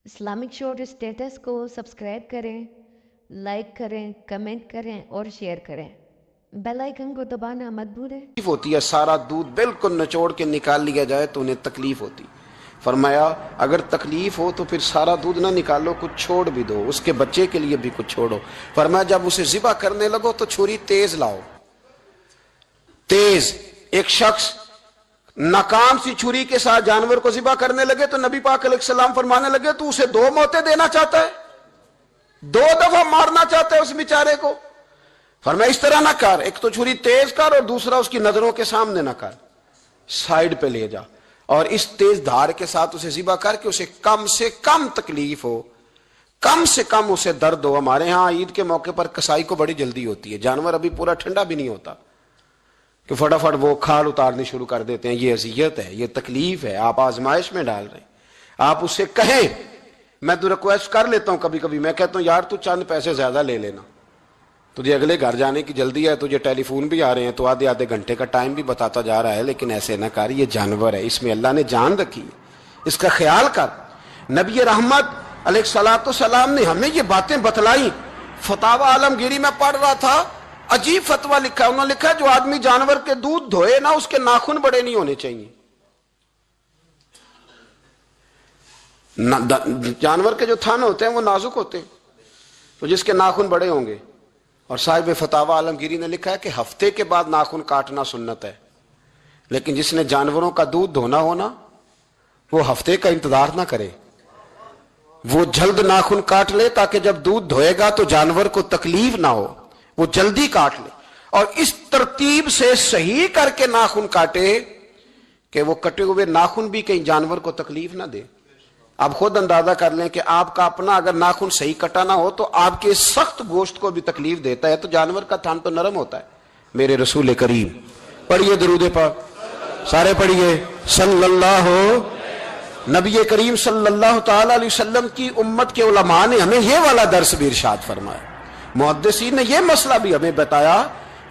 Islamic short status کو subscribe کریں، like کریں، کمنٹ کریں اور شیئر کریں۔ بیل آئیکن کو دبانا مت بھولیں۔ تکلیف ہوتی ہے، سارا دودھ بالکل نچوڑ کے نکال لیا جائے تو انہیں تکلیف ہوتی۔ فرمایا اگر تکلیف ہو تو پھر سارا دودھ نہ نکالو، کچھ چھوڑ بھی دو، اس کے بچے کے لیے بھی کچھ چھوڑو۔ فرمایا جب اسے ذبح کرنے لگو تو چھری تیز لاؤ، تیز۔ ایک شخص ناکام سی چھری کے ساتھ جانور کو ذبح کرنے لگے تو نبی پاک علیہ السلام فرمانے لگے تو اسے 2 موتیں دینا چاہتا ہے، 2 دفعہ مارنا چاہتا ہے اس بیچارے کو۔ فرمایا اس طرح نہ کر، ایک تو چھری تیز کر اور دوسرا اس کی نظروں کے سامنے نہ کر، سائیڈ پہ لے جا اور اس تیز دھار کے ساتھ اسے ذبح کر کے اسے کم سے کم تکلیف ہو، کم سے کم اسے درد ہو۔ ہمارے ہاں عید کے موقع پر کسائی کو بڑی جلدی ہوتی ہے، جانور ابھی پورا ٹھنڈا بھی نہیں ہوتا کہ فٹافٹ وہ کھال اتارنی شروع کر دیتے ہیں۔ یہ اذیت ہے، یہ تکلیف ہے، آپ آزمائش میں ڈال رہے ہیں۔ آپ اس سے کہیں، میں تو ریکویسٹ کر لیتا ہوں کبھی کبھی، میں کہتا ہوں یار تو چند پیسے زیادہ لے لینا، تجھے اگلے گھر جانے کی جلدی ہے، تجھے ٹیلی فون بھی آ رہے ہیں تو آدھے گھنٹے کا ٹائم بھی بتاتا جا رہا ہے، لیکن ایسے نہ کر، یہ جانور ہے، اس میں اللہ نے جان رکھی ہے، اس کا خیال کر۔ نبی رحمت علیہ السلام نے ہمیں یہ باتیں بتلائیں۔ فتاوی عالمگیری میں پڑھ رہا تھا، عجیب فتویٰ لکھا ہے، انہوں نے لکھا جو آدمی جانور کے دودھ دھوئے نا اس کے ناخن بڑے نہیں ہونے چاہیے۔ جانور کے جو تھن ہوتے ہیں وہ نازک ہوتے ہیں، تو جس کے ناخن بڑے ہوں گے۔ اور صاحب فتاوی عالمگیری نے لکھا ہے کہ ہفتے کے بعد ناخن کاٹنا سنت ہے، لیکن جس نے جانوروں کا دودھ دھونا ہونا وہ ہفتے کا انتظار نہ کرے، وہ جلد ناخن کاٹ لے تاکہ جب دودھ دھوئے گا تو جانور کو تکلیف نہ ہو، وہ جلدی کاٹ لے اور اس ترتیب سے صحیح کر کے ناخن کاٹے کہ وہ کٹے ہوئے ناخن بھی کہیں جانور کو تکلیف نہ دے۔ آپ خود اندازہ کر لیں کہ آپ کا اپنا اگر ناخن صحیح کٹا نہ ہو تو آپ کے سخت گوشت کو بھی تکلیف دیتا ہے، تو جانور کا تھن تو نرم ہوتا ہے۔ میرے رسول کریم، پڑھیے درود پاک، سارے پڑھیے صلی اللہ نبی کریم صلی اللہ تعالی علیہ وسلم کی امت کے علماء نے ہمیں یہ والا درس بھی ارشاد فرمایا۔ محدثین نے یہ مسئلہ بھی ہمیں بتایا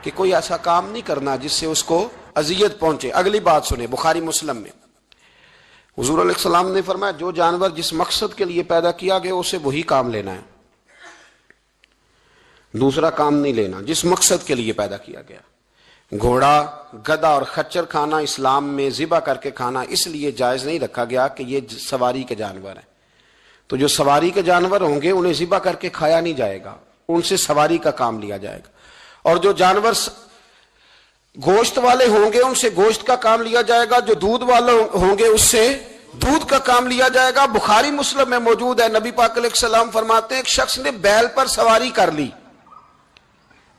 کہ کوئی ایسا کام نہیں کرنا جس سے اس کو اذیت پہنچے۔ اگلی بات سنیں، بخاری مسلم میں حضور علیہ السلام نے فرمایا جو جانور جس مقصد کے لیے پیدا کیا گیا اسے وہی کام لینا ہے، دوسرا کام نہیں لینا جس مقصد کے لیے پیدا کیا گیا۔ گھوڑا، گدھا اور خچر کھانا اسلام میں ذبح کر کے کھانا اس لیے جائز نہیں رکھا گیا کہ یہ سواری کے جانور ہیں، تو جو سواری کے جانور ہوں گے انہیں ذبح کر کے کھایا نہیں جائے گا، ان سے سواری کا کام لیا جائے گا۔ اور جو جانور گوشت والے ہوں گے ان سے گوشت کا کام لیا جائے گا، جو دودھ والے ہوں گے اس سے دودھ کا کام لیا جائے گا۔ بخاری مسلم میں موجود ہے، نبی پاک علیہ السلام فرماتے ہیں ایک شخص نے بیل پر سواری کر لی،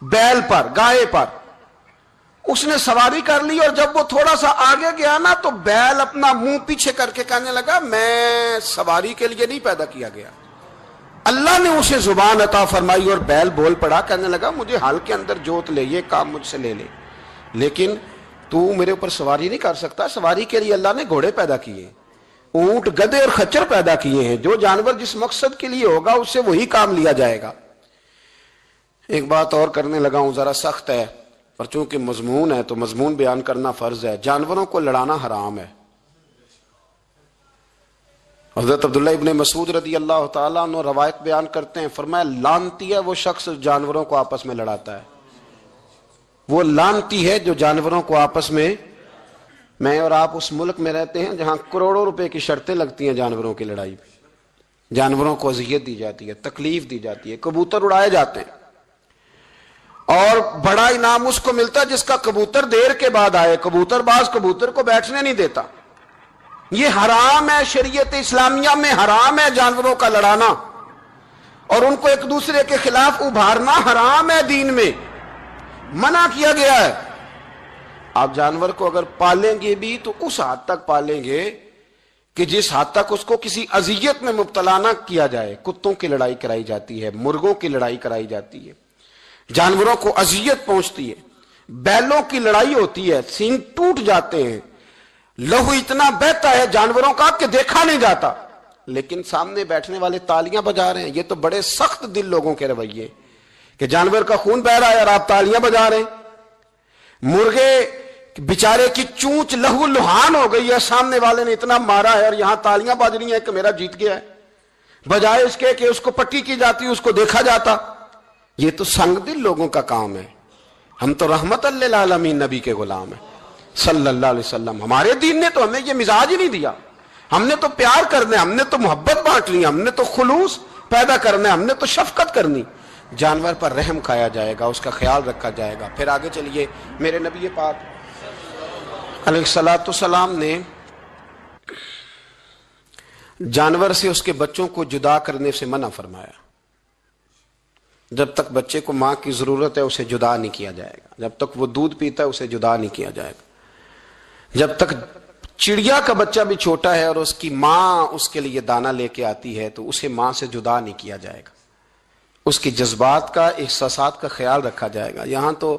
بیل پر، گائے پر اس نے سواری کر لی، اور جب وہ تھوڑا سا آگے گیا نا تو بیل اپنا منہ پیچھے کر کے کہنے لگا میں سواری کے لیے نہیں پیدا کیا گیا۔ اللہ نے اسے زبان عطا فرمائی اور بیل بول پڑا، کہنے لگا مجھے حال کے اندر جوت لے، یہ کام مجھ سے لے لے، لیکن تو میرے اوپر سواری نہیں کر سکتا۔ سواری کے لیے اللہ نے گھوڑے پیدا کیے، اونٹ، گدھے اور خچر پیدا کیے ہیں، جو جانور جس مقصد کے لیے ہوگا اس سے وہی کام لیا جائے گا۔ ایک بات اور کرنے لگا ہوں، ذرا سخت ہے پر چونکہ مضمون ہے تو مضمون بیان کرنا فرض ہے۔ جانوروں کو لڑانا حرام ہے۔ حضرت عبداللہ ابن مسعود رضی اللہ تعالیٰ عنہ روایت بیان کرتے ہیں، فرمایا لعنتی ہے وہ شخص جانوروں کو آپس میں لڑاتا ہے، وہ لعنتی ہے جو جانوروں کو آپس میں اور آپ اس ملک میں رہتے ہیں جہاں کروڑوں روپے کی شرطیں لگتی ہیں جانوروں کی لڑائی پہ، جانوروں کو اذیت دی جاتی ہے، تکلیف دی جاتی ہے، کبوتر اڑائے جاتے ہیں، اور بڑا انعام اس کو ملتا ہے جس کا کبوتر دیر کے بعد آئے۔ کبوتر باز کبوتر کو بیٹھنے نہیں دیتا۔ یہ حرام ہے، شریعت اسلامیہ میں حرام ہے جانوروں کا لڑانا، اور ان کو ایک دوسرے کے خلاف ابھارنا حرام ہے، دین میں منع کیا گیا ہے۔ آپ جانور کو اگر پالیں گے بھی تو اس حد تک پالیں گے کہ جس حد تک اس کو کسی اذیت میں مبتلا نہ کیا جائے۔ کتوں کی لڑائی کرائی جاتی ہے، مرغوں کی لڑائی کرائی جاتی ہے، جانوروں کو اذیت پہنچتی ہے، بیلوں کی لڑائی ہوتی ہے، سینگ ٹوٹ جاتے ہیں، لہو اتنا بہتا ہے جانوروں کا کہ دیکھا نہیں جاتا، لیکن سامنے بیٹھنے والے تالیاں بجا رہے ہیں۔ یہ تو بڑے سخت دل لوگوں کے رویے کہ جانور کا خون بہ رہا ہے اور آپ تالیاں بجا رہے ہیں۔ مرغے بیچارے کی چونچ لہو لہان ہو گئی ہے، سامنے والے نے اتنا مارا ہے اور یہاں تالیاں بج رہی ہیں کہ میرا جیت گیا ہے۔ بجائے اس کے کہ اس کو پٹی کی جاتی، اس کو دیکھا جاتا۔ یہ تو سنگ دل لوگوں کا کام ہے۔ ہم تو رحمت للعالمین نبی کے غلام ہیں صلی اللہ علیہ وسلم۔ ہمارے دین نے تو ہمیں یہ مزاج ہی نہیں دیا۔ ہم نے تو پیار کرنا ہے، ہم نے تو محبت بانٹنی ہے، ہم نے تو خلوص پیدا کرنا ہے، ہم نے تو شفقت کرنی۔ جانور پر رحم کھایا جائے گا، اس کا خیال رکھا جائے گا۔ پھر آگے چلیے، میرے نبی پاک علیہ الصلوۃ والسلام نے جانور سے اس کے بچوں کو جدا کرنے سے منع فرمایا۔ جب تک بچے کو ماں کی ضرورت ہے اسے جدا نہیں کیا جائے گا، جب تک وہ دودھ پیتا ہے اسے جدا نہیں کیا جائے گا، جب تک چڑیا کا بچہ بھی چھوٹا ہے اور اس کی ماں اس کے لیے دانہ لے کے آتی ہے تو اسے ماں سے جدا نہیں کیا جائے گا، اس کی جذبات کا، احساسات کا خیال رکھا جائے گا۔ یہاں تو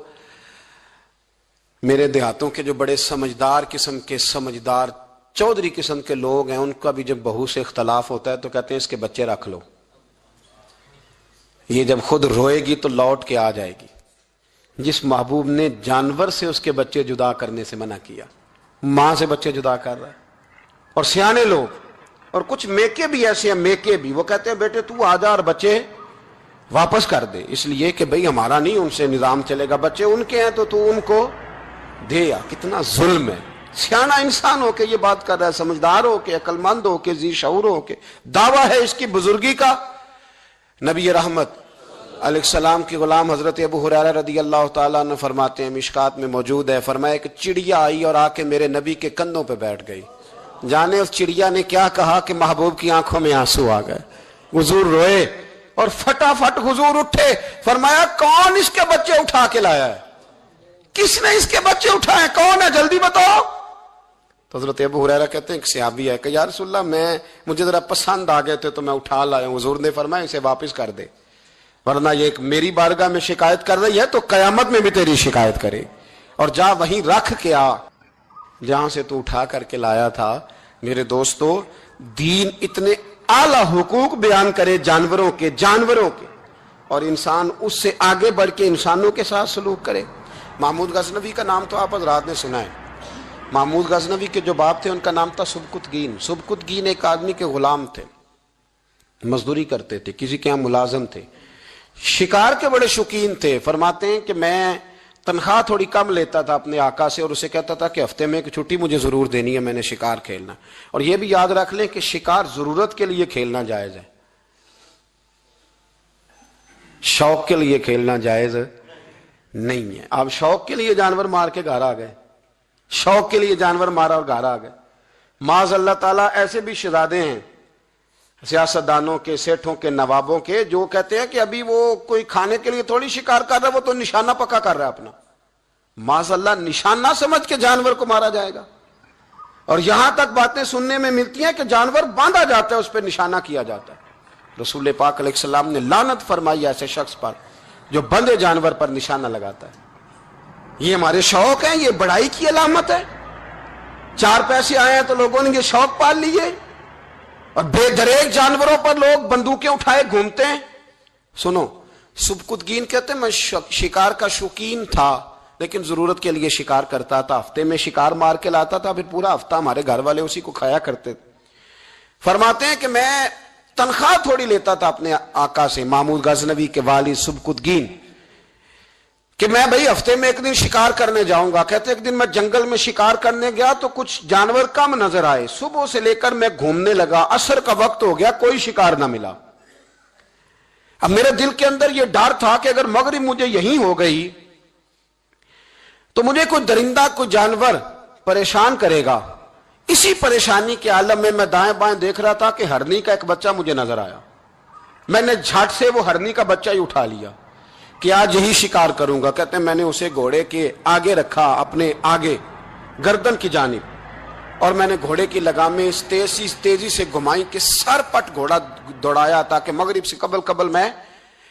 میرے دیہاتوں کے جو بڑے سمجھدار قسم کے، سمجھدار چودھری قسم کے لوگ ہیں، ان کا بھی جب بہو سے اختلاف ہوتا ہے تو کہتے ہیں اس کے بچے رکھ لو، یہ جب خود روئے گی تو لوٹ کے آ جائے گی۔ جس محبوب نے جانور سے اس کے بچے جدا کرنے سے منع کیا، ماں سے بچے جدا کر رہا ہے۔ اور سیانے لوگ اور کچھ میکے بھی ایسے ہیں، میکے بھی، وہ کہتے ہیں بیٹے تو آ جا اور بچے واپس کر دے، اس لیے کہ بھئی ہمارا نہیں ان سے نظام چلے گا، بچے ان کے ہیں تو ان کو دے۔ یا کتنا ظلم ہے۔ سیانا انسان ہو کے یہ بات کر رہا ہے، سمجھدار ہو کے، عقل مند ہو کے، ذی شعور ہو کے، دعویٰ ہے اس کی بزرگی کا۔ نبی رحمت علیہ السلام کی غلام حضرت ابو ہریرہ رضی اللہ تعالیٰ عنہ فرماتے ہیں، مشکات میں موجود ہے، فرمایا کہ چڑیا آئی اور آ کے میرے نبی کے کندھوں پہ بیٹھ گئی۔ جانے اس چڑیا نے کیا کہا کہ محبوب کی آنکھوں میں آنسو آ گئے، حضور روئے اور فٹافٹ حضور اٹھے، فرمایا کون اس کے بچے اٹھا کے لایا ہے؟ کس نے اس کے بچے اٹھائے؟ کون ہے؟ جلدی بتاؤ۔ تو حضرت ابو ہریرہ کہتے ہیں کہ صحابی ہے کہ یا رسول اللہ مجھے ذرا پسند آ گئے تھے تو میں اٹھا لایا ہوں۔ حضور نے فرمایا اسے واپس کر دے، ورنہ یہ ایک میری بارگاہ میں شکایت کر رہی ہے تو قیامت میں بھی تیری شکایت کرے، اور جا وہیں رکھ کے آ جہاں سے تو اٹھا کر کے لایا تھا۔ میرے دوستو، دین اتنے اعلیٰ حقوق بیان کرے جانوروں کے اور انسان اس سے آگے بڑھ کے انسانوں کے ساتھ سلوک کرے۔ محمود غزنوی کا نام تو آپ حضرات نے سنا ہے۔ محمود غزنوی کے جو باپ تھے ان کا نام تھا سبکتگین۔ سبکتگین ایک آدمی کے غلام تھے، مزدوری کرتے تھے، کسی کے یہاں ملازم تھے، شکار کے بڑے شوقین تھے۔ فرماتے ہیں کہ میں تنخواہ تھوڑی کم لیتا تھا اپنے آقا سے اور اسے کہتا تھا کہ ہفتے میں ایک چھٹی مجھے ضرور دینی ہے، میں نے شکار کھیلنا۔ اور یہ بھی یاد رکھ لیں کہ شکار ضرورت کے لیے کھیلنا جائز ہے، شوق کے لیے کھیلنا جائز نہیں ہے۔ آپ شوق کے لیے جانور مار کے گھر آ گئے، شوق کے لیے جانور مارا اور گھر آ گئے۔ معاذ اللہ تعالیٰ ایسے بھی شہزادے ہیں سیاستدانوں کے، سیٹھوں کے، نوابوں کے، جو کہتے ہیں کہ ابھی وہ کوئی کھانے کے لیے تھوڑی شکار کر رہا ہے، وہ تو نشانہ پکا کر رہا ہے اپنا۔ معاذ اللہ، نشانہ سمجھ کے جانور کو مارا جائے گا۔ اور یہاں تک باتیں سننے میں ملتی ہیں کہ جانور باندھا جاتا ہے، اس پہ نشانہ کیا جاتا ہے۔ رسول پاک علیہ السلام نے لعنت فرمائی ایسے شخص پر جو بندھے جانور پر نشانہ لگاتا ہے۔ یہ ہمارے شوق ہیں، یہ بڑائی کی علامت ہے۔ چار پیسے آئے ہیں تو لوگوں نے یہ شوق پال لیے، اور بے دریغ جانوروں پر لوگ بندوقیں اٹھائے گھومتے ہیں۔ سنو، سبکتگین کہتے ہیں میں شکار کا شوقین تھا، لیکن ضرورت کے لیے شکار کرتا تھا، ہفتے میں شکار مار کے لاتا تھا، پھر پورا ہفتہ ہمارے گھر والے اسی کو کھایا کرتے تھے۔ فرماتے ہیں کہ میں تنخواہ تھوڑی لیتا تھا اپنے آقا سے، محمود غزنوی کے والد سبکتگین، کہ میں بھئی ہفتے میں ایک دن شکار کرنے جاؤں گا۔ کہتے ایک دن میں جنگل میں شکار کرنے گیا تو کچھ جانور کم نظر آئے، صبح سے لے کر میں گھومنے لگا، عصر کا وقت ہو گیا، کوئی شکار نہ ملا۔ اب میرے دل کے اندر یہ ڈر تھا کہ اگر مغرب مجھے یہیں ہو گئی تو مجھے کوئی درندہ، کوئی جانور پریشان کرے گا۔ اسی پریشانی کے عالم میں میں دائیں بائیں دیکھ رہا تھا کہ ہرنی کا ایک بچہ مجھے نظر آیا۔ میں نے جھٹ سے وہ ہرنی کا بچہ ہی اٹھا لیا کہ آج یہی شکار کروں گا۔ کہتے ہیں میں نے اسے گھوڑے کے آگے رکھا، اپنے آگے گردن کی جانب، اور میں نے گھوڑے کی لگامیں اس تیزی سے گھمائی کہ سر پٹ گھوڑا دوڑایا تاکہ مغرب سے قبل میں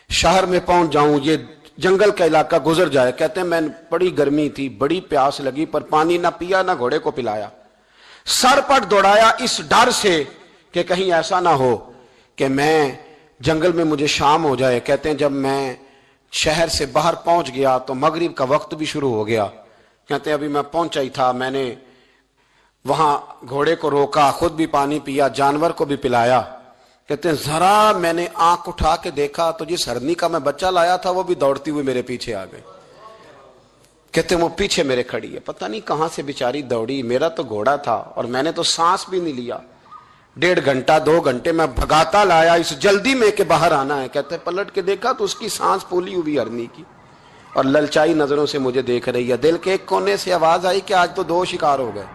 شہر میں پہنچ جاؤں، یہ جنگل کا علاقہ گزر جائے۔ کہتے ہیں میں بڑی گرمی تھی، بڑی پیاس لگی، پر پانی نہ پیا نہ گھوڑے کو پلایا، سر پٹ دوڑایا اس ڈر سے کہ کہیں ایسا نہ ہو کہ میں جنگل میں مجھے شام ہو جائے۔ کہتے ہیں جب میں شہر سے باہر پہنچ گیا تو مغرب کا وقت بھی شروع ہو گیا۔ کہتے ہیں ابھی میں پہنچا ہی تھا، میں نے وہاں گھوڑے کو روکا، خود بھی پانی پیا، جانور کو بھی پلایا۔ کہتے ہیں ذرا میں نے آنکھ اٹھا کے دیکھا تو جس ہرنی کا میں بچہ لایا تھا وہ بھی دوڑتی ہوئی میرے پیچھے آ گئی. کہتے ہیں وہ پیچھے میرے کھڑی ہے, پتہ نہیں کہاں سے بیچاری دوڑی, میرا تو گھوڑا تھا اور میں نے تو سانس بھی نہیں لیا, 1.5 گھنٹہ 2 گھنٹے میں بھگاتا لایا اس جلدی میں کہ باہر آنا ہے. کہتے ہیں پلٹ کے دیکھا تو اس کی سانس پھولی ہوئی ہرنی کی اور للچائی نظروں سے مجھے دیکھ رہی ہے. دل کے ایک کونے سے آواز آئی کہ آج تو 2 شکار ہو گئے.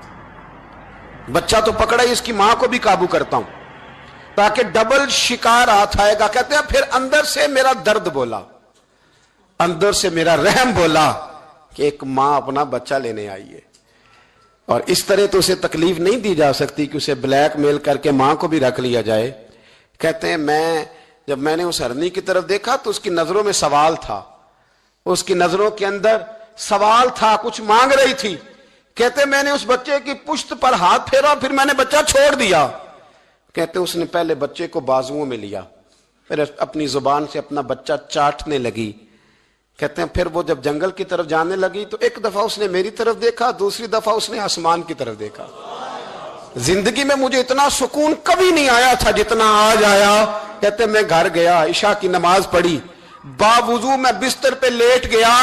بچہ تو پکڑا ہی, اس کی ماں کو بھی قابو کرتا ہوں تاکہ ڈبل شکار ہاتھ آئے گا. کہتے ہیں پھر اندر سے میرا درد بولا, اندر سے میرا رحم بولا کہ ایک ماں اپنا بچہ لینے آئی ہے, اور اس طرح تو اسے تکلیف نہیں دی جا سکتی کہ اسے بلیک میل کر کے ماں کو بھی رکھ لیا جائے. کہتے ہیں جب میں نے اس ہرنی کی طرف دیکھا تو اس کی نظروں میں سوال تھا, اس کی نظروں کے اندر سوال تھا, کچھ مانگ رہی تھی. کہتے میں نے اس بچے کی پشت پر ہاتھ پھیرا, پھر میں نے بچہ چھوڑ دیا. کہتے اس نے پہلے بچے کو بازوؤں میں لیا, پھر اپنی زبان سے اپنا بچہ چاٹنے لگی. کہتے ہیں پھر وہ جب جنگل کی طرف جانے لگی تو ایک دفعہ اس نے میری طرف دیکھا, دوسری دفعہ اس نے آسمان کی طرف دیکھا. زندگی میں مجھے اتنا سکون کبھی نہیں آیا تھا جتنا آج آیا. کہتے میں گھر گیا, عشاء کی نماز پڑھی, باوضو میں بستر پہ لیٹ گیا.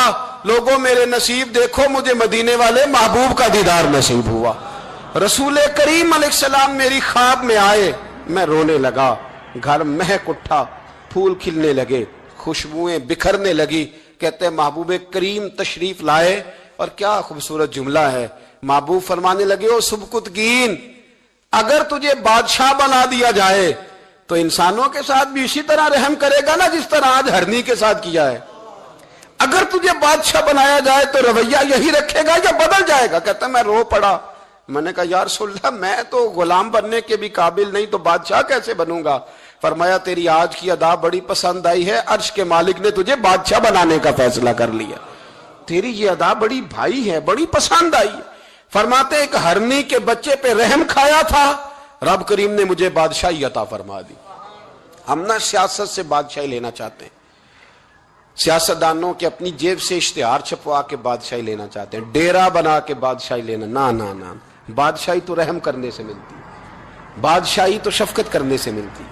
لوگوں میرے نصیب دیکھو, مجھے مدینے والے محبوب کا دیدار نصیب ہوا. رسول کریم علیہ السلام میری خواب میں آئے, میں رونے لگا. گھر مہک اٹھا, پھول کھلنے لگے, خوشبوئیں بکھرنے لگی. کہتے ہیں محبوب کریم تشریف لائے, اور کیا خوبصورت جملہ ہے. محبوب فرمانے لگے, او سبکتگین, اگر تجھے بادشاہ بنا دیا جائے تو انسانوں کے ساتھ بھی اسی طرح رحم کرے گا نا جس طرح آج ہرنی کے ساتھ کیا ہے. اگر تجھے بادشاہ بنایا جائے تو رویہ یہی رکھے گا یا بدل جائے گا. کہتا میں رو پڑا, میں نے کہا یا رسول اللہ میں تو غلام بننے کے بھی قابل نہیں, تو بادشاہ کیسے بنوں گا. فرمایا تیری آج کی ادا بڑی پسند آئی ہے, عرش کے مالک نے تجھے بادشاہ بنانے کا فیصلہ کر لیا. تیری یہ ادا بڑی بھائی ہے, بڑی پسند آئی ہے. فرماتے ایک ہرنی کے بچے پہ رحم کھایا تھا, رب کریم نے مجھے بادشاہی عطا فرما دی. ہم نہ سیاست سے بادشاہی لینا چاہتے ہیں, سیاستدانوں کے اپنی جیب سے اشتہار چھپوا کے بادشاہی لینا چاہتے ہیں, ڈیرا بنا کے بادشاہی لینا. نہ, بادشاہی تو رحم کرنے سے ملتی, بادشاہی تو شفقت کرنے سے ملتی,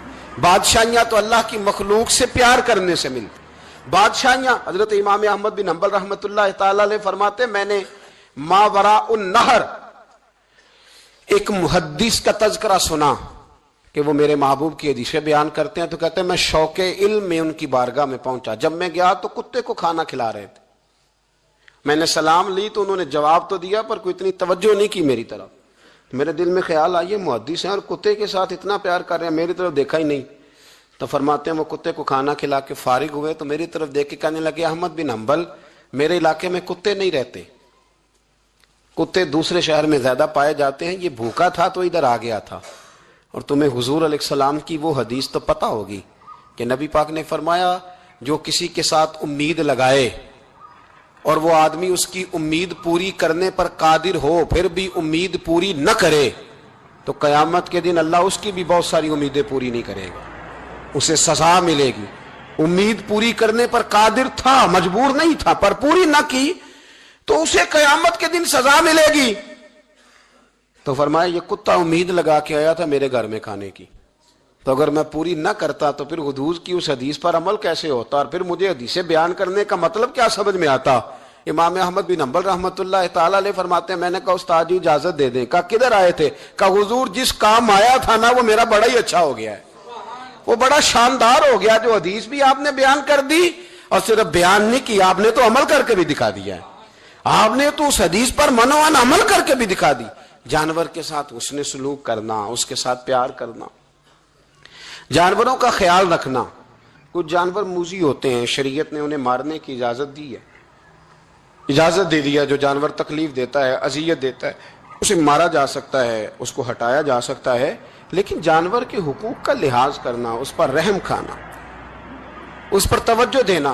بادشاہیاں تو اللہ کی مخلوق سے پیار کرنے سے ملتی. بادشاہیاں حضرت امام احمد بن حنبل رحمۃ اللہ تعالی علیہ فرماتے میں نے ماوراء النہر ایک محدث کا تذکرہ سنا کہ وہ میرے محبوب کی حدیثیں بیان کرتے ہیں, تو کہتے ہیں میں شوق علم میں ان کی بارگاہ میں پہنچا. جب میں گیا تو کتے کو کھانا کھلا رہے تھے, میں نے سلام لی تو انہوں نے جواب تو دیا پر کوئی اتنی توجہ نہیں کی میری طرف. میرے دل میں خیال آئیے محدث ہیں اور کتے کے ساتھ اتنا پیار کر رہے ہیں, میری طرف دیکھا ہی نہیں. تو فرماتے ہیں وہ کتے کو کھانا کھلا کے فارغ ہوئے تو میری طرف دیکھ کے کہنے لگے احمد بن حنبل میرے علاقے میں کتے نہیں رہتے, کتے دوسرے شہر میں زیادہ پائے جاتے ہیں, یہ بھوکا تھا تو ادھر آ گیا تھا. اور تمہیں حضور علیہ السلام کی وہ حدیث تو پتہ ہوگی کہ نبی پاک نے فرمایا جو کسی کے ساتھ امید لگائے اور وہ آدمی اس کی امید پوری کرنے پر قادر ہو پھر بھی امید پوری نہ کرے تو قیامت کے دن اللہ اس کی بھی بہت ساری امیدیں پوری نہیں کرے گا, اسے سزا ملے گی. امید پوری کرنے پر قادر تھا, مجبور نہیں تھا, پر پوری نہ کی تو اسے قیامت کے دن سزا ملے گی. تو فرمایا یہ کتا امید لگا کے آیا تھا میرے گھر میں کھانے کی, تو اگر میں پوری نہ کرتا تو پھر حضور کی اس حدیث پر عمل کیسے ہوتا, اور پھر مجھے حدیثیں بیان کرنے کا مطلب کیا سمجھ میں آتا. امام احمد بن حنبل رحمۃ اللہ تعالی علیہ فرماتے ہیں میں نے کہا استاد جی اجازت دے دیں. کہا کدھر آئے تھے؟ کہا حضور جس کام آیا تھا نا وہ میرا بڑا ہی اچھا ہو گیا ہے, وہ بڑا شاندار ہو گیا. جو حدیث بھی آپ نے بیان کر دی اور صرف بیان نہیں کی, آپ نے تو عمل کر کے بھی دکھا دیا ہے. آپ نے تو اس حدیث پر منوان عمل کر کے بھی دکھا دی. جانور کے ساتھ اس نے سلوک کرنا, اس کے ساتھ پیار کرنا, جانوروں کا خیال رکھنا. کچھ جانور موذی ہوتے ہیں, شریعت نے انہیں مارنے کی اجازت دی ہے, اجازت دے دیا. جو جانور تکلیف دیتا ہے, اذیت دیتا ہے, اسے مارا جا سکتا ہے, اس کو ہٹایا جا سکتا ہے, لیکن جانور کے حقوق کا لحاظ کرنا, اس پر رحم کھانا, اس پر توجہ دینا.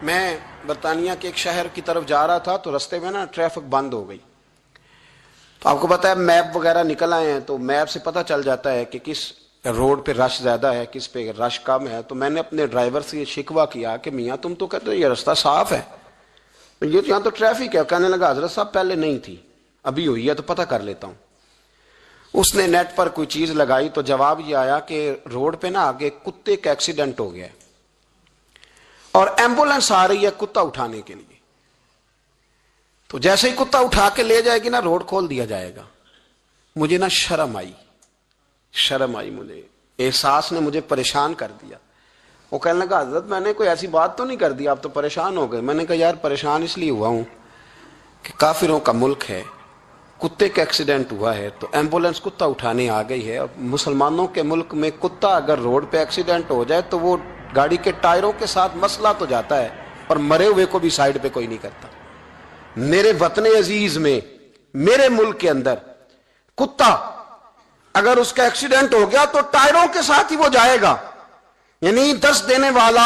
میں برطانیہ کے ایک شہر کی طرف جا رہا تھا تو رستے میں نا ٹریفک بند ہو گئی. تو آپ کو پتا ہے میپ وغیرہ نکل آئے ہیں تو میپ سے پتہ چل جاتا ہے کہ کس روڈ پہ رش زیادہ ہے, کس پہ رش کم ہے. تو میں نے اپنے ڈرائیور سے یہ شکوہ کیا کہ میاں تم تو کہتے ہو یہ رستہ صاف ہے, یہ تو یہاں تو ٹریفک ہے. کہنے لگا حضرت صاحب پہلے نہیں تھی, ابھی ہوئی ہے تو پتہ کر لیتا ہوں. اس نے نیٹ پر کوئی چیز لگائی تو جواب یہ آیا کہ روڈ پہ نا آگے کتے کا ایکسیڈنٹ ہو گیا ہے اور ایمبولینس آ رہی ہے کتا اٹھانے کے لیے، تو جیسے ہی کتا اٹھا کے لے جائے گی نا روڈ کھول دیا جائے گا۔ مجھے نا شرم آئی، مجھے احساس نے مجھے پریشان کر دیا۔ وہ کہنے لگا حضرت میں نے کوئی ایسی بات تو نہیں کر دی، آپ تو پریشان ہو گئے۔ میں نے کہا یار پریشان اس لیے ہوا ہوں کہ کافروں کا ملک ہے، کتے کا ایکسیڈنٹ ہوا ہے تو ایمبولینس کتا اٹھانے آ گئی ہے، اور مسلمانوں کے ملک میں کتا اگر روڈ پہ ایکسیڈنٹ ہو جائے تو وہ گاڑی کے ٹائروں کے ساتھ مسئلہ تو جاتا ہے، اور مرے ہوئے کو بھی سائیڈ پہ کوئی نہیں کرتا۔ میرے وطن عزیز میں، میرے ملک کے اندر کتا اگر اس کا ایکسیڈنٹ ہو گیا تو ٹائروں کے ساتھ ہی وہ جائے گا، یعنی 10 دینے والا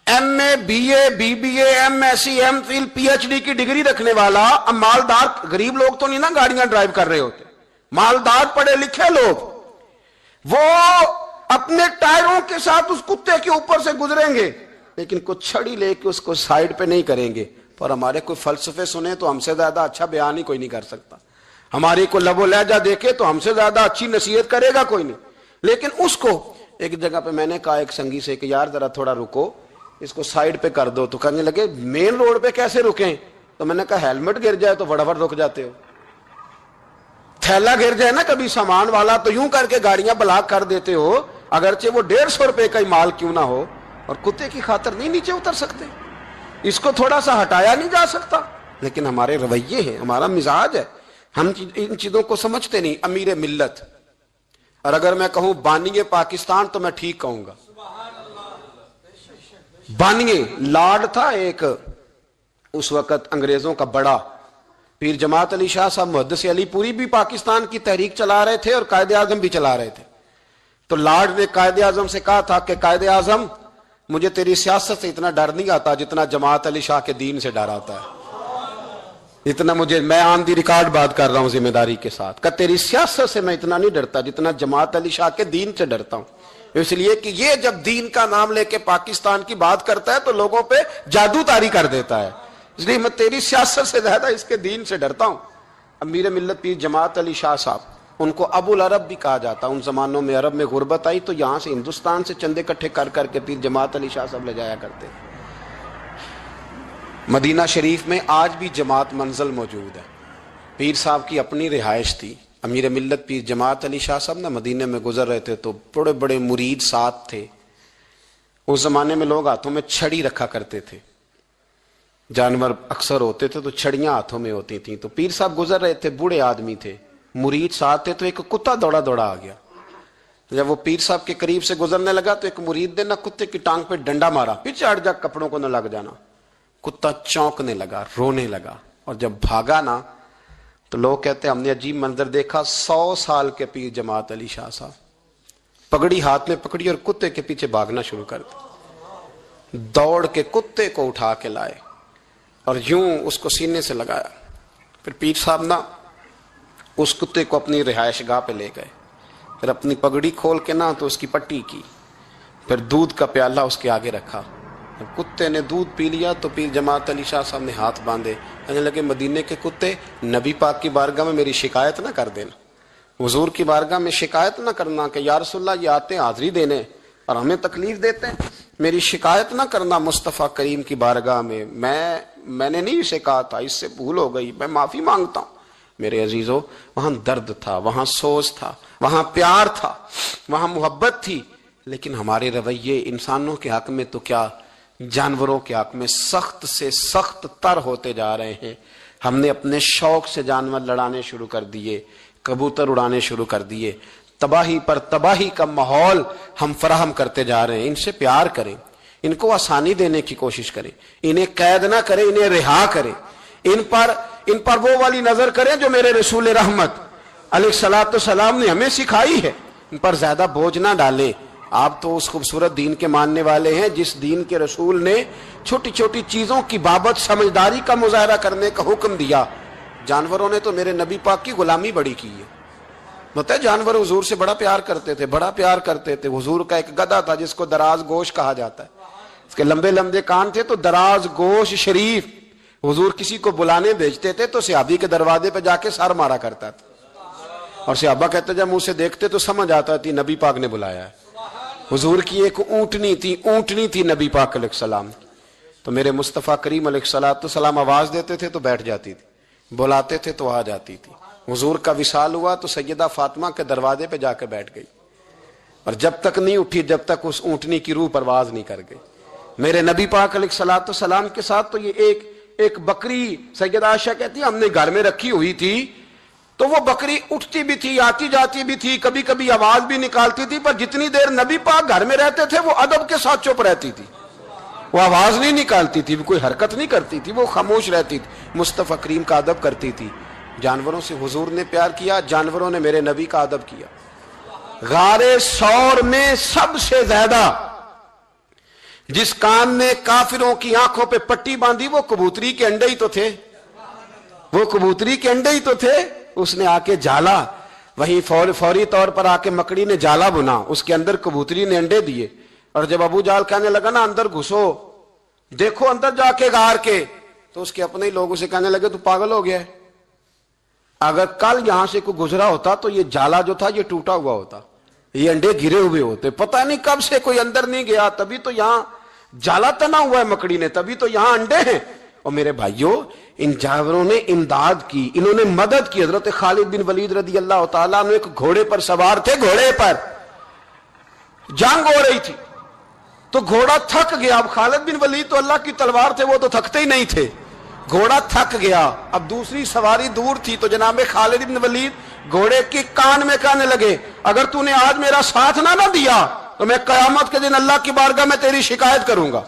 M A B A B B A M S C M Phil P H D کی ڈگری رکھنے والا، اب مالدار غریب لوگ تو نہیں نا گاڑیاں ڈرائیو کر رہے ہوتے، مالدار پڑھے لکھے لوگ وہ اپنے ٹائروں کے ساتھ اس کتے کے اوپر سے گزریں گے، لیکن کچھ چھڑی لے کے اس کو سائیڈ پہ نہیں کریں گے۔ پر ہمارے کوئی فلسفے سنے تو ہم سے زیادہ اچھا بیان ہی کوئی نہیں کر سکتا، ہماری کو لب و لہجہ دیکھے تو ہم سے زیادہ اچھی نصیحت کرے گا کوئی نہیں۔ لیکن اس کو ایک جگہ پہ میں نے کہا ایک سنگی سے کہ یار ذرا تھوڑا رکو، اس کو سائیڈ پہ کر دو، تو کہنے لگے مین روڈ پہ کیسے رکیں؟ تو میں نے کہا ہیلمٹ گر جائے تو فٹافٹ رک جاتے ہو، تھیلا گر جائے نا کبھی سامان والا تو یوں کر کے گاڑیاں بلاک کر دیتے ہو، اگرچہ وہ 150 روپے کا ہی مال کیوں نہ ہو، اور کتے کی خاطر نہیں نیچے اتر سکتے، اس کو تھوڑا سا ہٹایا نہیں جا سکتا۔ لیکن ہمارے رویے ہیں، ہمارا مزاج ہے، ہم ان چیزوں کو سمجھتے نہیں۔ امیر ملت، اور اگر میں کہوں بانی پاکستان تو میں ٹھیک کہوں گا۔ بانی لارڈ تھا ایک اس وقت انگریزوں کا بڑا، پیر جماعت علی شاہ صاحب محدث علی پوری بھی پاکستان کی تحریک چلا رہے تھے اور قائد اعظم بھی چلا رہے تھے۔ تو لارڈ نے قائد اعظم سے کہا تھا کہ قائد اعظم مجھے تیری سیاست سے اتنا ڈر نہیں آتا جتنا جماعت علی شاہ کے دین سے ڈر آتا ہے، اتنا مجھے، میں آن دی ریکارڈ بات کر رہا ہوں ذمہ داری کے ساتھ، کہ تیری سیاست سے میں اتنا نہیں ڈرتا جتنا جماعت علی شاہ کے دین سے ڈرتا ہوں، اس لیے کہ یہ جب دین کا نام لے کے پاکستان کی بات کرتا ہے تو لوگوں پہ جادو طاری کر دیتا ہے، اس لیے میں تیری سیاست سے زیادہ اس کے دین سے ڈرتا ہوں۔ امیر ملت پیر جماعت علی شاہ صاحب، ان کو ابو العرب بھی کہا جاتا، ان زمانوں میں عرب میں غربت آئی تو یہاں سے ہندوستان سے چندے اکٹھے کر کر کے پیر جماعت علی شاہ صاحب لے جایا کرتے۔ مدینہ شریف میں آج بھی جماعت منزل موجود ہے، پیر صاحب کی اپنی رہائش تھی۔ امیر ملت پیر جماعت علی شاہ صاحب نا مدینے میں گزر رہے تھے تو بڑے بڑے مرید ساتھ تھے۔ اس زمانے میں لوگ ہاتھوں میں چھڑی رکھا کرتے تھے، جانور اکثر ہوتے تھے تو چھڑیاں ہاتھوں میں ہوتی تھیں، تو پیر صاحب گزر رہے تھے، بوڑھے آدمی تھے، مرید ساتھ تھے، تو ایک کتا دوڑا دوڑا آ گیا۔ جب وہ پیر صاحب کے قریب سے گزرنے لگا تو ایک مرید نے نہ کتے کی ٹانگ پہ ڈنڈا مارا، پیچھے ہٹ جا، کپڑوں کو نہ لگ جانا۔ کتا چونکنے لگا، رونے لگا، اور جب بھاگا نا تو لوگ کہتے ہیں ہم نے عجیب منظر دیکھا، 100 سال کے پیر جماعت علی شاہ صاحب پگڑی ہاتھ میں پکڑی اور کتے کے پیچھے بھاگنا شروع کر دیا، دوڑ کے کتے کو اٹھا کے لائے اور یوں اس کو سینے سے لگایا۔ پھر پیر صاحب نا اس کتے کو اپنی رہائش گاہ پہ لے گئے، پھر اپنی پگڑی کھول کے نا تو اس کی پٹی کی، پھر دودھ کا پیالہ اس کے آگے رکھا۔ جب کتے نے دودھ پی لیا تو پیر جماعت علی شاہ صاحب نے ہاتھ باندھے، کہنے لگے مدینے کے کتے، نبی پاک کی بارگاہ میں میری شکایت نہ کر دینا، حضور کی بارگاہ میں شکایت نہ کرنا کہ یا رسول اللہ یہ آتے ہیں حاضری دینے اور ہمیں تکلیف دیتے ہیں، میری شکایت نہ کرنا مصطفیٰ کریم کی بارگاہ میں نے نہیں اسے کہا تھا، اس سے بھول ہو گئی، میں معافی مانگتا ہوں۔ میرے عزیزو، وہاں درد تھا، وہاں سوز تھا، وہاں پیار تھا، وہاں محبت تھی، لیکن ہمارے رویے انسانوں کے حق میں تو کیا، جانوروں کے حق میں سخت سے سخت تر ہوتے جا رہے ہیں۔ ہم نے اپنے شوق سے جانور لڑانے شروع کر دیے، کبوتر اڑانے شروع کر دیے، تباہی پر تباہی کا ماحول ہم فراہم کرتے جا رہے ہیں۔ ان سے پیار کریں، ان کو آسانی دینے کی کوشش کریں، انہیں قید نہ کریں، انہیں رہا کریں، ان پر وہ والی نظر کریں جو میرے رسول رحمت علیہ الصلوۃ والسلام نے ہمیں سکھائی ہے، ان پر زیادہ بوجھ نہ ڈالیں۔ آپ تو اس خوبصورت دین کے ماننے والے ہیں جس دین کے رسول نے چھوٹی چھوٹی چیزوں کی بابت سمجھداری کا مظاہرہ کرنے کا حکم دیا۔ جانوروں نے تو میرے نبی پاک کی غلامی بڑی کی ہے، مطلب جانور حضور سے بڑا پیار کرتے تھے، بڑا پیار کرتے تھے۔ حضور کا ایک گدھا تھا جس کو دراز گوش کہا جاتا ہے، اس کے لمبے لمبے کان تھے تو دراز گوش شریف، حضور کسی کو بلانے بھیجتے تھے تو صحابی کے دروازے پہ جا کے سر مارا کرتا تھا، اور صحابہ کہتے جب منہ سے دیکھتے تو سمجھ آتا تھی نبی پاک نے بلایا ہے. حضور کی ایک اونٹنی تھی نبی پاک علیہ السلام. تو میرے مصطفیٰ کریم علیہ السلام آواز دیتے تھے تو بیٹھ جاتی تھی، بلاتے تھے تو آ جاتی تھی. حضور کا وصال ہوا تو سیدہ فاطمہ کے دروازے پہ جا کے بیٹھ گئی، اور جب تک نہیں اٹھی جب تک اس اونٹنی کی روح پرواز نہیں کر گئی. میرے نبی پاک علیہ السلام کے ساتھ تو یہ ایک بکری، سیدہ عائشہ کہتی ہے ہم نے گھر میں رکھی ہوئی تھی، تو وہ بکری اٹھتی بھی تھی، آتی جاتی بھی تھی، کبھی کبھی آواز بھی نکالتی تھی، پر جتنی دیر نبی پاک گھر میں رہتے تھے وہ ادب کے ساتھ چپ رہتی تھی. وہ آواز نہیں نکالتی تھی، وہ کوئی حرکت نہیں کرتی تھی، وہ خاموش رہتی تھی. مصطفیٰ کریم کا ادب کرتی تھی. جانوروں سے حضور نے پیار کیا، جانوروں نے میرے نبی کا ادب کیا. غار ثور میں سب سے زیادہ جس کان نے کافروں کی آنکھوں پہ پٹی باندھی وہ کبوتری کے انڈے ہی تو تھے، اس نے آ کے جالا، وہیں فوری طور پر آ کے مکڑی نے جالا بنا، اس کے اندر کبوتری نے انڈے دیے. اور جب ابو جہل کہنے لگا نا اندر گھسو، دیکھو اندر جا کے غار کے، تو اس کے اپنے ہی لوگ اسے کہنے لگے تو پاگل ہو گیا ہے. اگر کل یہاں سے کوئی گزرا ہوتا تو یہ جالا جو تھا یہ ٹوٹا ہوا ہوتا، یہ انڈے گرے ہوئے ہوتے. پتہ نہیں کب سے کوئی اندر نہیں گیا، تبھی تو یہاں جالا تنا ہوا ہے مکڑی نے، تبھی تو یہاں انڈے ہیں. اور میرے بھائیوں، ان جانوروں نے امداد کی، انہوں نے مدد کی. حضرت خالد بن ولید رضی اللہ تعالیٰ عنہ ایک گھوڑے پر سوار تھے، گھوڑے پر جنگ ہو رہی تھی تو گھوڑا تھک گیا. اب خالد بن ولید تو اللہ کی تلوار تھے، وہ تو تھکتے ہی نہیں تھے. گھوڑا تھک گیا، اب دوسری سواری دور تھی، تو جناب خالد بن ولید گھوڑے کے کان میں کہنے لگے اگر تو نے آج میرا ساتھ نہ دیا تو میں قیامت کے دن اللہ کی بارگاہ میں تیری شکایت کروں گا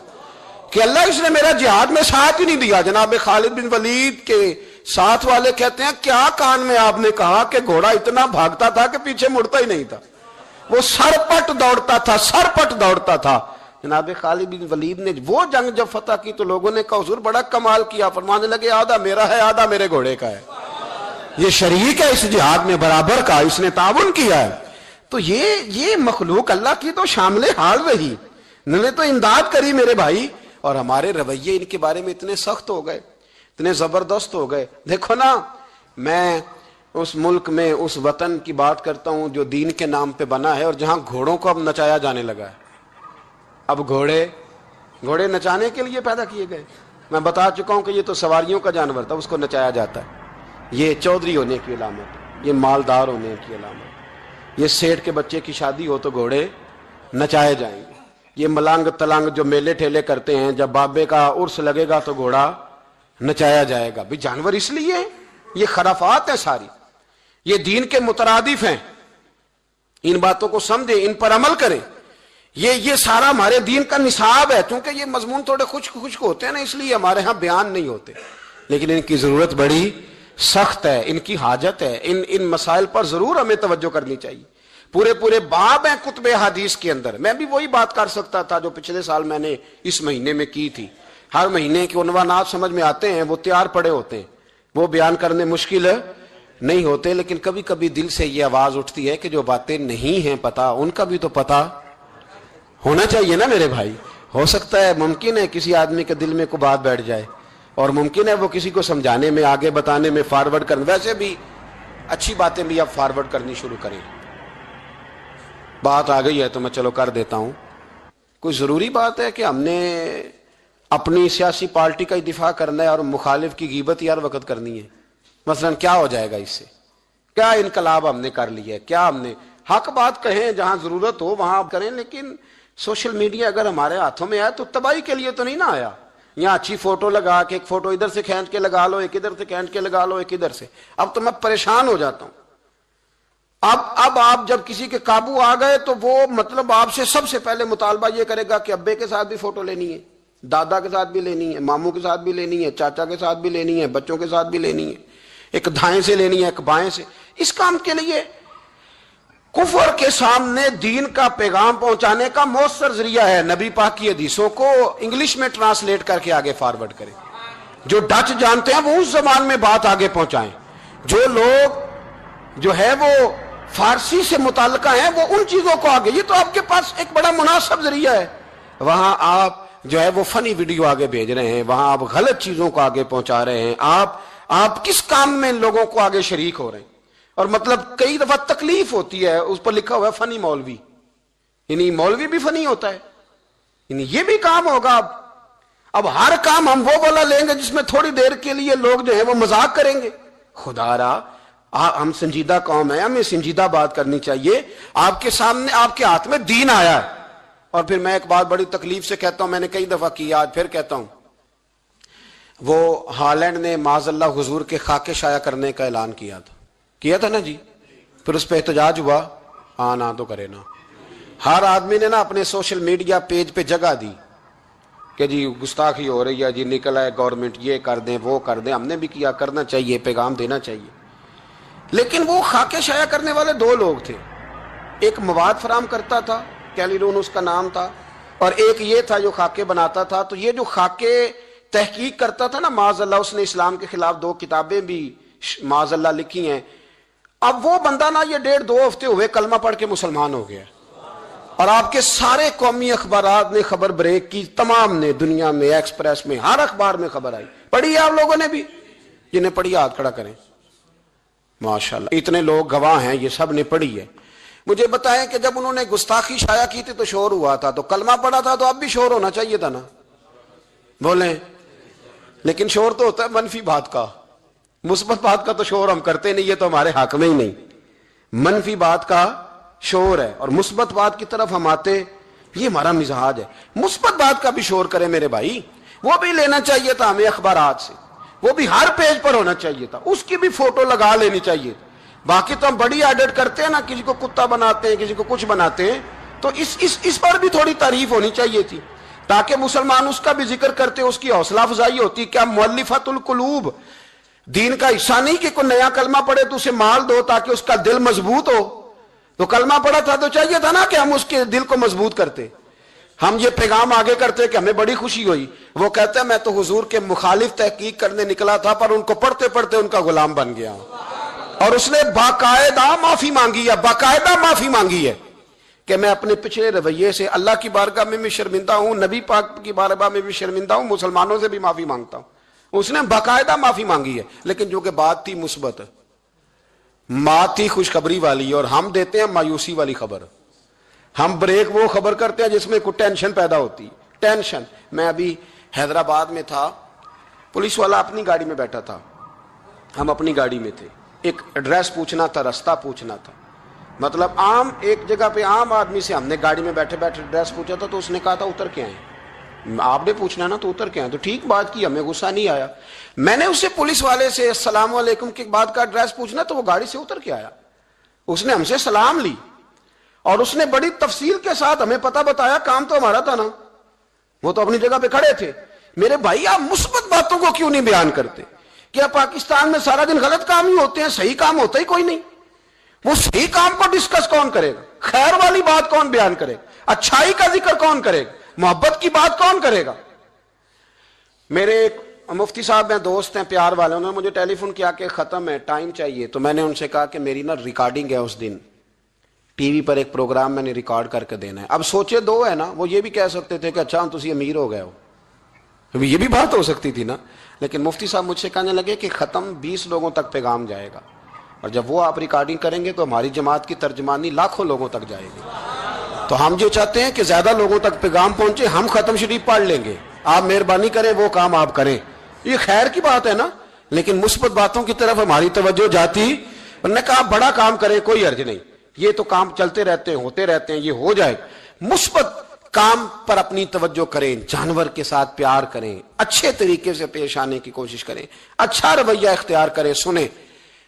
کہ اللہ اس نے میرا جہاد میں ساتھ ہی نہیں دیا. جناب خالد بن ولید کے ساتھ والے کہتے ہیں کیا کان میں آپ نے کہا کہ گھوڑا اتنا بھاگتا تھا کہ پیچھے مڑتا ہی نہیں تھا، وہ سرپٹ دوڑتا تھا. جناب خالد بن ولید نے وہ جنگ جب فتح کی تو لوگوں نے کہا حضور بڑا کمال کیا، فرمانے لگے آدھا میرا ہے آدھا میرے گھوڑے کا ہے، یہ شریک ہے اس جہاد میں برابر کا، اس نے تعاون کیا ہے. تو یہ مخلوق اللہ کی تو شامل حال رہی، انہوں نے تو امداد کری میرے بھائی. اور ہمارے رویے ان کے بارے میں اتنے سخت ہو گئے، اتنے زبردست ہو گئے. دیکھو نا، میں اس ملک میں اس وطن کی بات کرتا ہوں جو دین کے نام پہ بنا ہے اور جہاں گھوڑوں کو اب نچایا جانے لگا ہے. اب گھوڑے نچانے کے لیے پیدا کیے گئے. میں بتا چکا ہوں کہ یہ تو سواریوں کا جانور تھا، اس کو نچایا جاتا ہے. یہ چودھری ہونے کی علامت، یہ مالدار ہونے کی علامت. یہ سیٹھ کے بچے کی شادی ہو تو گھوڑے نچائے جائیں گے. یہ ملنگ تلنگ جو میلے ٹھیلے کرتے ہیں، جب بابے کا عرس لگے گا تو گھوڑا نچایا جائے گا. بھی جانور اس لیے ہیں، یہ خرافات ہیں ساری، یہ دین کے مترادف ہیں. ان باتوں کو سمجھیں، ان پر عمل کریں. یہ سارا ہمارے دین کا نصاب ہے. کیونکہ یہ مضمون تھوڑے خشک ہوتے ہیں نا، اس لیے ہمارے ہاں بیان نہیں ہوتے، لیکن ان کی ضرورت بڑی سخت ہے، ان کی حاجت ہے. ان مسائل پر ضرور ہمیں توجہ کرنی چاہیے. پورے باب ہیں کتب حدیث کے اندر. میں بھی وہی بات کر سکتا تھا جو پچھلے سال میں نے اس مہینے میں کی تھی. ہر مہینے کے عنوانات سمجھ میں آتے ہیں، وہ تیار پڑے ہوتے ہیں، وہ بیان کرنے مشکل نہیں ہوتے. لیکن کبھی کبھی دل سے یہ آواز اٹھتی ہے کہ جو باتیں نہیں ہیں پتہ، ان کا بھی تو پتہ ہونا چاہیے نا میرے بھائی. ہو سکتا ہے، ممکن ہے کسی آدمی کے دل میں کوئی بات بیٹھ جائے، اور ممکن ہے وہ کسی کو سمجھانے میں، آگے بتانے میں، فارورڈ کرنے. ویسے بھی اچھی باتیں بھی اب فارورڈ کرنی شروع کریں. بات آ گئی ہے تو میں چلو کر دیتا ہوں. کوئی ضروری بات ہے کہ ہم نے اپنی سیاسی پارٹی کا ہی دفاع کرنا ہے اور مخالف کی غیبت ہی ہر وقت کرنی ہے؟ مثلا کیا ہو جائے گا اس سے؟ کیا انقلاب ہم نے کر لیا ہے؟ کیا ہم نے حق بات کہیں، جہاں ضرورت ہو وہاں کریں، لیکن سوشل میڈیا اگر ہمارے ہاتھوں میں آیا تو تباہی کے لیے تو نہیں نہ آیا. یہاں اچھی فوٹو لگا کے، ایک فوٹو ادھر سے کھینچ کے لگا لو، ایک ادھر سے کھینچ کے لگا لو، ایک ادھر سے. اب تو میں پریشان ہو جاتا ہوں. اب آپ جب کسی کے قابو آ گئے تو وہ مطلب آپ سے سب سے پہلے مطالبہ یہ کرے گا کہ ابے کے ساتھ بھی فوٹو لینی ہے، دادا کے ساتھ بھی لینی ہے، ماموں کے ساتھ بھی لینی ہے، چاچا کے ساتھ بھی لینی ہے، بچوں کے ساتھ بھی لینی ہے، ایک دھائیں سے لینی ہے، ایک بائیں سے. اس کام کے لیے کفر کے سامنے دین کا پیغام پہنچانے کا مؤثر ذریعہ ہے نبی پاک کی حدیثوں کو انگلش میں ٹرانسلیٹ کر کے آگے فارورڈ کریں. جو ڈچ جانتے ہیں وہ اس زبان میں بات آگے پہنچائیں. جو لوگ جو ہے وہ فارسی سے متعلقہ ہیں وہ ان چیزوں کو آگے. یہ تو آپ کے پاس ایک بڑا مناسب ذریعہ ہے. وہاں آپ جو ہے وہ فنی ویڈیو آگے بھیج رہے ہیں، وہاں آپ غلط چیزوں کو آگے پہنچا رہے ہیں. آپ کس کام میں ان لوگوں کو آگے شریک ہو رہے ہیں؟ اور مطلب کئی دفعہ تکلیف ہوتی ہے، اس پر لکھا ہوا ہے فنی مولوی، یعنی مولوی بھی فنی ہوتا ہے، یعنی یہ بھی کام ہوگا۔ اب ہر کام ہم وہ والا لیں گے جس میں تھوڑی دیر کے لیے لوگ جو ہے وہ مذاق کریں گے۔ خدا را ہم سنجیدہ قوم ہے، ہمیں سنجیدہ بات کرنی چاہیے۔ آپ کے سامنے، آپ کے ہاتھ میں دین آیا ہے، اور پھر میں ایک بات بڑی تکلیف سے کہتا ہوں، میں نے کئی دفعہ کی، آج پھر کہتا ہوں، وہ ہالینڈ نے معاذ اللہ حضور کے خاکے شائع کرنے کا اعلان کیا تھا نا جی، پھر اس پہ احتجاج ہوا، ہاں نہ تو کرے نا۔ ہر آدمی نے نا اپنے سوشل میڈیا پیج پہ جگہ دی کہ جی گستاخی ہو رہی ہے جی، نکل آئے گورنمنٹ، یہ کر دیں وہ کر دیں۔ ہم نے بھی کیا، کرنا چاہیے، پیغام دینا چاہیے۔ لیکن وہ خاکے شائع کرنے والے دو لوگ تھے، ایک مواد فراہم کرتا تھا، کیلیرون اس کا نام تھا، اور ایک یہ تھا جو خاکے بناتا تھا۔ تو یہ جو خاکے تحقیق کرتا تھا نا، معاذ اللہ اس نے اسلام کے خلاف 2 کتابیں بھی معاذ اللہ لکھی ہیں۔ اب وہ بندہ نا یہ 1.5-2 ہفتے ہوئے کلمہ پڑھ کے مسلمان ہو گیا، اور آپ کے سارے قومی اخبارات نے خبر بریک کی، تمام نے، دنیا میں، ایکسپریس میں، ہر اخبار میں خبر آئی۔ پڑھی ہے آپ لوگوں نے بھی؟ جنہیں پڑھی ہاتھ کھڑا کریں۔ ماشاءاللہ اتنے لوگ گواہ ہیں، یہ سب نے پڑھی ہے۔ مجھے بتائیں کہ جب انہوں نے گستاخی شائع کی تھی تو شور ہوا تھا، تو کلمہ پڑھا تھا تو اب بھی شور ہونا چاہیے تھا نا، بولیں؟ لیکن شور تو ہوتا ہے منفی بات کا، مثبت بات کا تو شور ہم کرتے نہیں، یہ تو ہمارے حق میں ہی نہیں۔ منفی بات کا شور ہے، اور مثبت بات کی طرف ہم آتے، یہ ہمارا مزاج ہے۔ مثبت بات کا بھی شور کرے میرے بھائی، وہ بھی لینا چاہیے تھا ہمیں اخبارات سے، وہ بھی ہر پیج پر ہونا چاہیے تھا، اس کی بھی فوٹو لگا لینی چاہیے۔ باقی تو ہم بڑی ایڈٹ کرتے ہیں نا، کسی کو کتا بناتے ہیں، کسی کو کچھ بناتے ہیں، تو اس پر بھی تھوڑی تعریف ہونی چاہیے تھی، تاکہ مسلمان اس کا بھی ذکر کرتے، اس کی حوصلہ افزائی ہوتی۔ کیا مؤلفۃ القلوب دین کا حصہ نہیں کہ کوئی نیا کلمہ پڑھے تو اسے مال دو تاکہ اس کا دل مضبوط ہو؟ تو کلمہ پڑھا تھا تو چاہیے تھا نا کہ ہم اس کے دل کو مضبوط کرتے، ہم یہ پیغام آگے کرتے کہ ہمیں بڑی خوشی ہوئی۔ وہ کہتا ہے میں تو حضور کے مخالف تحقیق کرنے نکلا تھا، پر ان کو پڑھتے پڑھتے ان کا غلام بن گیا ہوں۔ اور اس نے باقاعدہ معافی مانگی ہے، باقاعدہ معافی مانگی ہے کہ میں اپنے پچھلے رویے سے اللہ کی بارگاہ میں بھی شرمندہ ہوں، نبی پاک کی بارگاہ میں بھی شرمندہ ہوں، مسلمانوں سے بھی معافی مانگتا ہوں۔ اس نے باقاعدہ معافی مانگی ہے، لیکن جو کہ بات تھی مثبت، بات تھی خوشخبری والی، اور ہم دیتے ہیں مایوسی والی خبر۔ ہم بریک وہ خبر کرتے ہیں جس میں کوئی ٹینشن پیدا ہوتی، ٹینشن۔ میں ابھی حیدرآباد میں تھا، پولیس والا اپنی گاڑی میں بیٹھا تھا، ہم اپنی گاڑی میں تھے، ایک ایڈریس پوچھنا تھا، رستہ پوچھنا تھا، مطلب عام ایک جگہ پہ عام آدمی سے ہم نے گاڑی میں بیٹھے بیٹھے ایڈریس پوچھا تھا، تو اس نے کہا تھا اتر کے آئیں۔ آپ نے پوچھنا ہے نا تو اتر کے آئیں، تو ٹھیک بات کی، ہمیں غصہ نہیں آیا۔ میں نے اس سے پولیس والے سے السلام علیکم کے بعد کا ایڈریس پوچھنا، تو وہ گاڑی سے اتر کے آیا، اس نے ہم سے سلام لی، اور اس نے بڑی تفصیل کے ساتھ ہمیں پتہ بتایا۔ کام تو ہمارا تھا نا، وہ تو اپنی جگہ پہ کھڑے تھے۔ میرے بھائی آپ مثبت باتوں کو کیوں نہیں بیان کرتے؟ کیا پاکستان میں سارا دن غلط کام ہی ہوتے ہیں، صحیح کام ہوتا ہی کوئی نہیں؟ وہ صحیح کام کو ڈسکس کون کرے گا؟ خیر والی بات کون بیان کرے گا؟ اچھائی کا ذکر کون کرے گا؟ محبت کی بات کون کرے گا؟ میرے ایک مفتی صاحب ہیں، دوست ہیں، پیار والے، انہوں نے مجھے ٹیلی فون کیا کہ ختم ہے، ٹائم چاہیے۔ تو میں نے ان سے کہا کہ میری نا ریکارڈنگ ہے، اس دن ٹی وی پر ایک پروگرام میں نے ریکارڈ کر کے دینا ہے۔ اب سوچے دو ہے نا، وہ یہ بھی کہہ سکتے تھے کہ اچھا ہم تسی امیر ہو گئے ہو، یہ بھی بات ہو سکتی تھی نا، لیکن مفتی صاحب مجھ سے کہنے لگے کہ ختم 20 لوگوں تک پیغام جائے گا، اور جب وہ آپ ریکارڈنگ کریں گے تو ہماری جماعت کی ترجمانی لاکھوں لوگوں تک جائے گی۔ تو ہم جو چاہتے ہیں کہ زیادہ لوگوں تک پیغام پہنچے، ہم ختم شریف پڑھ لیں گے، آپ مہربانی کریں وہ کام آپ کریں، یہ خیر کی بات ہے نا، لیکن مثبت باتوں کی طرف ہماری توجہ جاتی۔ انہوں نے کہا بڑا کام کریں، کوئی حرج نہیں، یہ تو کام چلتے رہتے ہیں، ہوتے رہتے ہیں، یہ ہو جائے۔ مثبت کام پر اپنی توجہ کریں، جانور کے ساتھ پیار کریں، اچھے طریقے سے پیش آنے کی کوشش کریں، اچھا رویہ اختیار کریں۔ سنیں،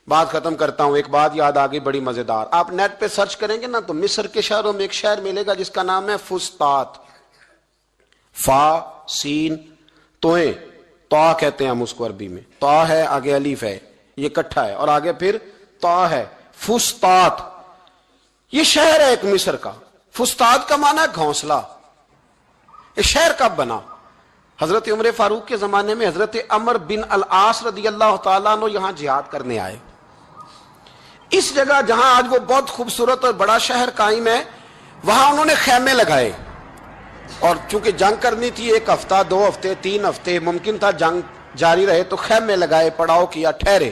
بات ختم کرتا ہوں، ایک بات یاد آ گئی بڑی مزیدار۔ آپ نیٹ پہ سرچ کریں گے نا تو مصر کے شہروں میں ایک شہر ملے گا جس کا نام ہے فسطاط، فا سین توئیں، تا کہتے ہیں ہم اس کو عربی میں، تا ہے آگے الف ہے، یہ کٹھا ہے، اور آگے پھر تا ہے، فسطاط۔ یہ شہر ہے ایک مصر کا۔ فسطاط کا معنی ہے گھونسلہ۔ یہ شہر کب بنا؟ حضرت عمر فاروق کے زمانے میں حضرت عمر بن العاص رضی اللہ تعالیٰ عنہ یہاں جہاد کرنے آئے۔ اس جگہ جہاں آج وہ بہت خوبصورت اور بڑا شہر قائم ہے، وہاں انہوں نے خیمے لگائے، اور چونکہ جنگ کرنی تھی، 1 ہفتہ 2 ہفتے 3 ہفتے ممکن تھا جنگ جاری رہے، تو خیمے لگائے، پڑاؤ کیا، ٹھہرے۔